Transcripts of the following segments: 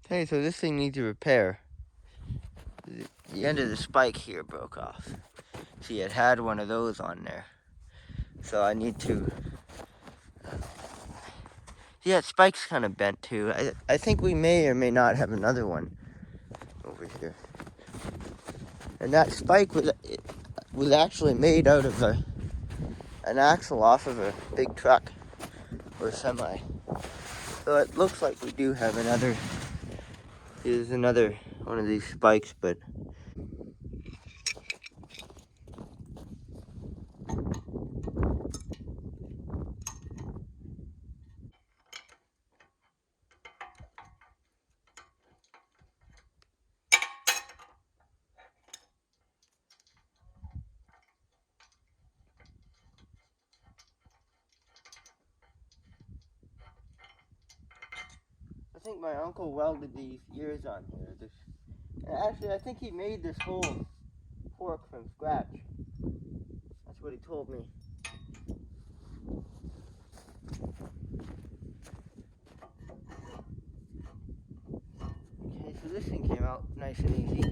Okay, so this thing needs a repair. The end of the spike here broke off. See, it had one of those on there. So I need to... Yeah, spike's kind of bent too. I think we may or may not have another one over here. And that spike was actually made out of an axle off of a big truck or semi. So it looks like we do have another... Here's another one of these spikes, but... I think my uncle welded these ears on here. Actually, I think he made this whole fork from scratch. That's what he told me. Okay, so this thing came out nice and easy.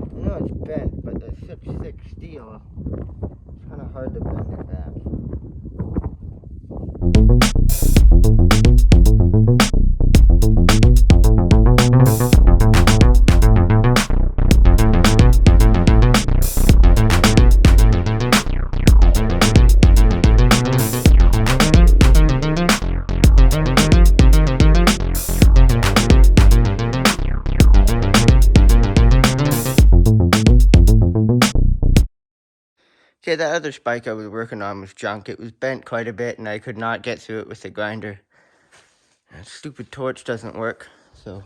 I know it's bent, but it's such thick steel, it's kind of hard to bend it back. Okay, that other spike I was working on was junk. It was bent quite a bit, and I could not get through it with the grinder. That stupid torch doesn't work, so...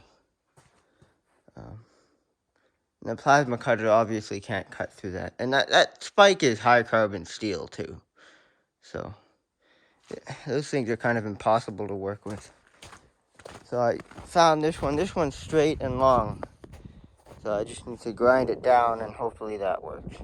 the plasma cutter obviously can't cut through that. And that spike is high carbon steel, too. So, yeah, those things are kind of impossible to work with. So I found this one. This one's straight and long. So I just need to grind it down, and hopefully that works.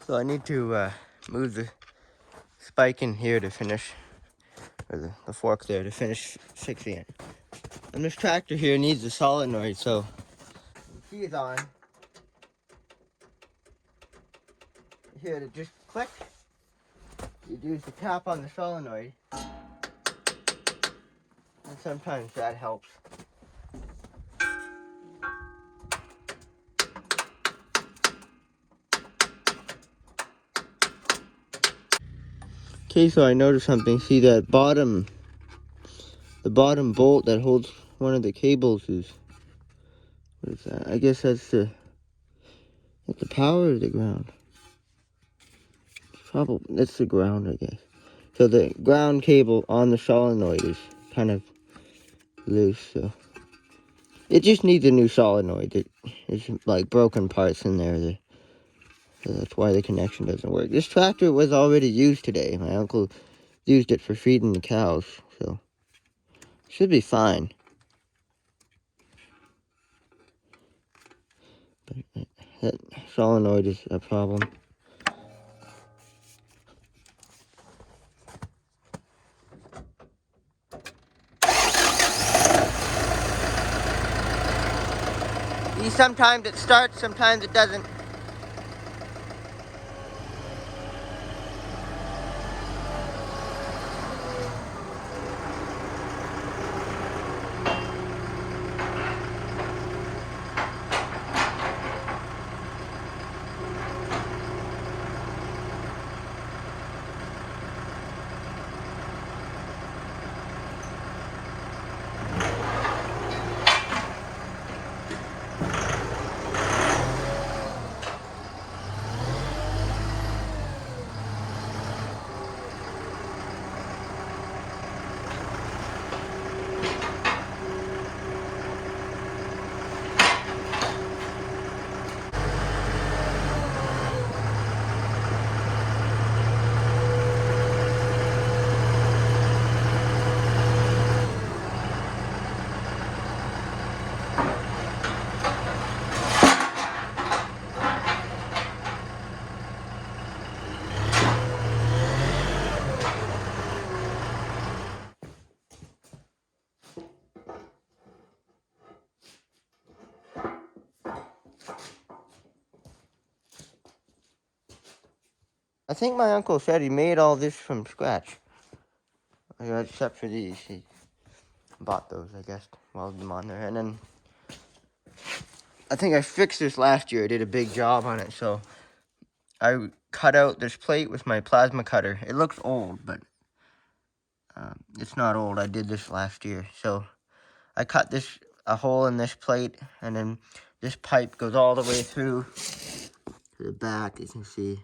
So I need to move the spike in here to finish, or the fork there to finish fixing it. And this tractor here needs a solenoid, so the key is on. Here to just click, you use the tap on the solenoid, and sometimes that helps. Okay, so I noticed something. See that the bottom bolt that holds one of the cables is, what is that? I guess that's the power or the ground. Probably, that's the ground, I guess. So the ground cable on the solenoid is kind of loose, so it just needs a new solenoid. It's like broken parts in there. So that's why the connection doesn't work. This tractor was already used today. My uncle used it for feeding the cows, so should be fine. But that solenoid is a problem. Sometimes it starts, sometimes it doesn't. I think my uncle said he made all this from scratch. Except for these. He bought those, I guess, welded them on there. And then I think I fixed this last year. I did a big job on it, so I cut out this plate with my plasma cutter. It looks old, but it's not old. I did this last year. So I cut a hole in this plate, and then this pipe goes all the way through to the back. You can see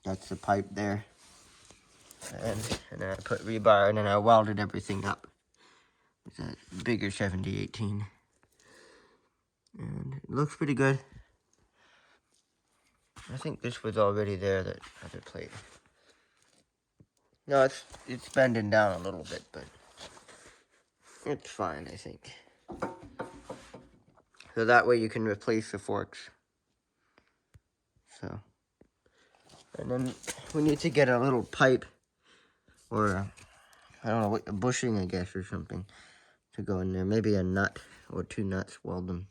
that's the pipe there. And then I put rebar, and then I welded everything up with that bigger 7018. And it looks pretty good. I think this was already there, that other plate. No, it's bending down a little bit, but it's fine, I think. So that way you can replace the forks. So, and then we need to get a little pipe, or I don't know, what, a bushing, I guess, or something, to go in there. Maybe a nut or 2 nuts, weld them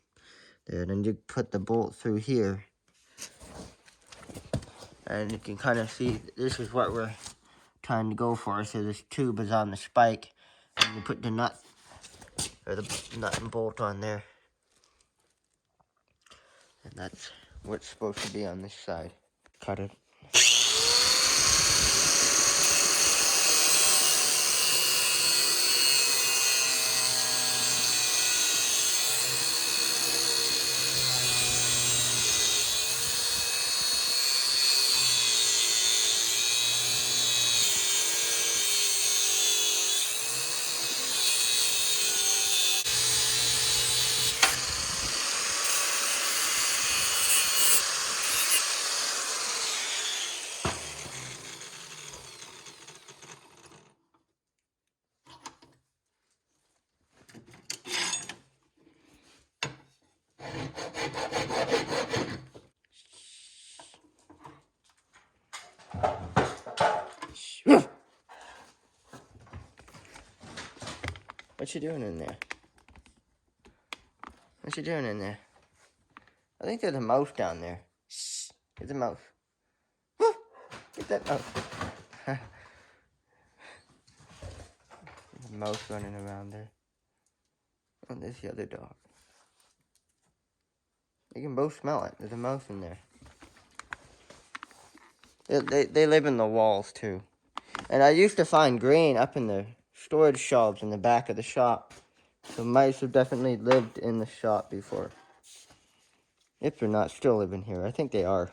there. And then you put the bolt through here, and you can kind of see this is what we're trying to go for. So this tube is on the spike, and you put the nut, or the nut and bolt on there. And that's what's supposed to be on this side. Cut it. What you doing in there? What you doing in there? I think there's a mouse down there. Shh. There's a mouse. Get that mouse. There's a mouse running around there. Oh, there's the other dog. You can both smell it. There's a mouse in there. They live in the walls, too. And I used to find grain up in the storage shelves in the back of the shop. So mice have definitely lived in the shop before. If they're not still living here. I think they are.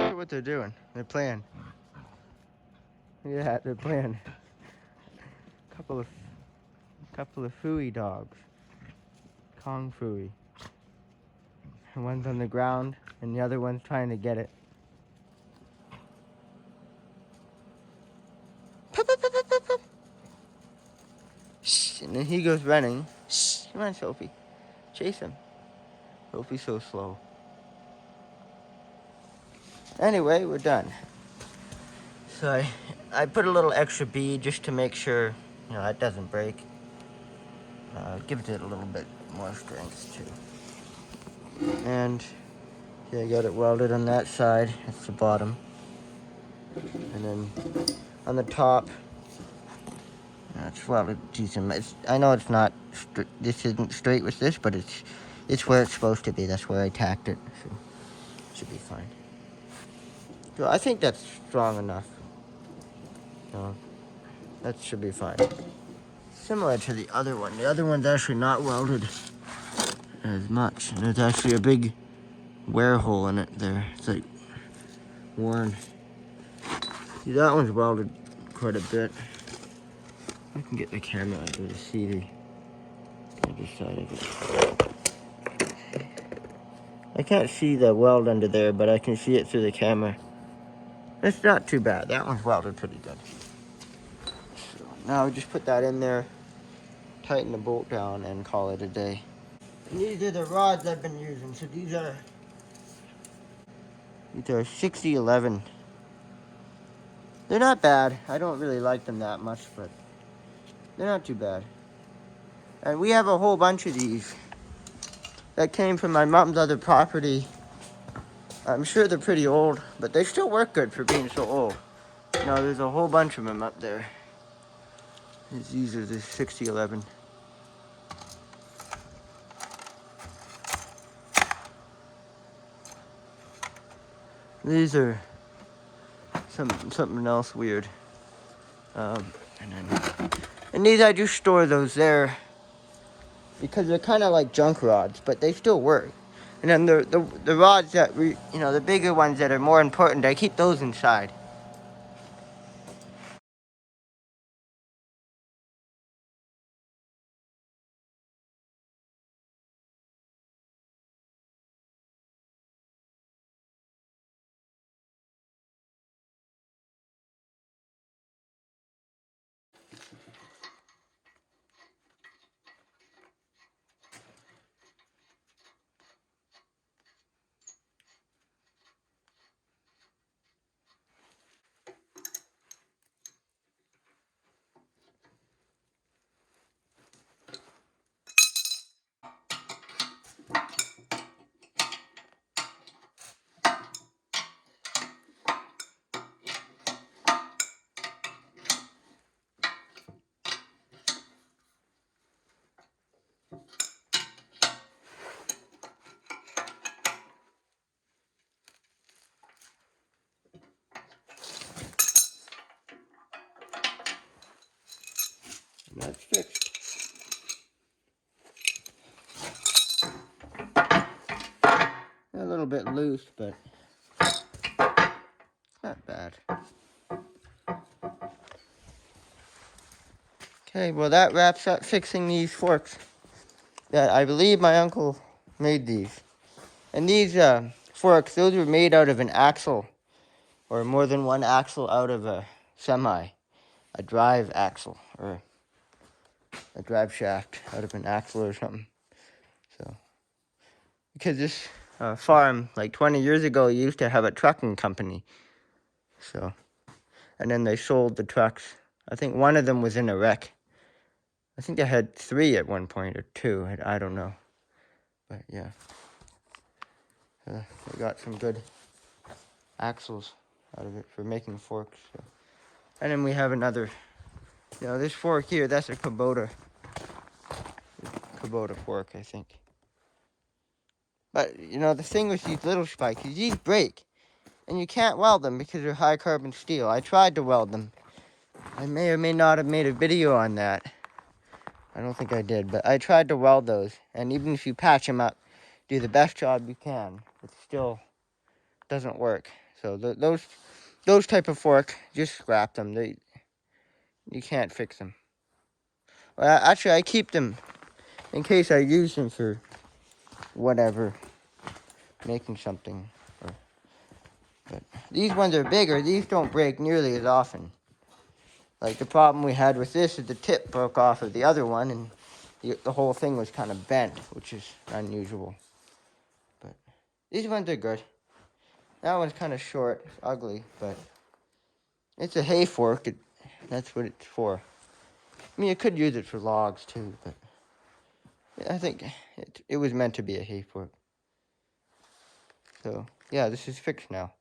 Look at what they're doing. They're playing. Yeah, they're playing. Couple of Fooey dogs. Kong Fooey. And one's on the ground, and the other one's trying to get it. Shh, and then he goes running. Shh, come on, Sophie. Chase him. Sophie's so slow. Anyway, we're done. So I put a little extra bead just to make sure, it doesn't break. Gives it a little bit more strength too. And yeah, I got it welded on that side. That's the bottom. And then on the top, it's welded decent. I know it's not. This isn't straight with this, but it's where it's supposed to be. That's where I tacked it. So it should be fine. So I think that's strong enough. That should be fine. Similar to the other one. The other one's actually not welded as much. And there's actually a big wear hole in it there. It's like worn. See, that one's welded quite a bit. I can get the camera under to see the other side of it. I can't see the weld under there, but I can see it through the camera. It's not too bad. That one's welded pretty good. So now I just put that in there, tighten the bolt down, and call it a day. And these are the rods I've been using. So these are 6011. They're not bad. I don't really like them that much, but they're not too bad. And we have a whole bunch of these that came from my mom's other property. I'm sure they're pretty old, but they still work good for being so old. There's a whole bunch of them up there. These are the 6011. These are something else weird. And these I just store those there because they're kind of like junk rods, but they still work. And then the rods that the bigger ones that are more important, I keep those inside. That's fixed. A little bit loose, but not bad. Okay, well that wraps up fixing these forks. That I believe my uncle made these. And these forks, those were made out of an axle, or more than one axle out of a semi, a drive axle, or a drive shaft out of an axle or something. So, because this farm, like 20 years ago, used to have a trucking company. So, and then they sold the trucks. I think one of them was in a wreck. I think they had 3 at one point, or 2, I don't know. But yeah, they got some good axles out of it for making forks. So. And then we have another, this fork here, that's a Kubota fork, I think. But, the thing with these little spikes is these break. And you can't weld them because they're high carbon steel. I tried to weld them. I may or may not have made a video on that. I don't think I did, but I tried to weld those. And even if you patch them up, do the best job you can, it still doesn't work. So those type of fork, just scrap them. You can't fix them. Well, actually, I keep them in case I use them for whatever, making something. But these ones are bigger. These don't break nearly as often. Like the problem we had with this is the tip broke off of the other one, and the whole thing was kind of bent, which is unusual. But these ones are good. That one's kind of short, it's ugly, but it's a hay fork. That's what it's for. I mean, you could use it for logs too, but I think it was meant to be a hay fork. So, yeah, this is fixed now.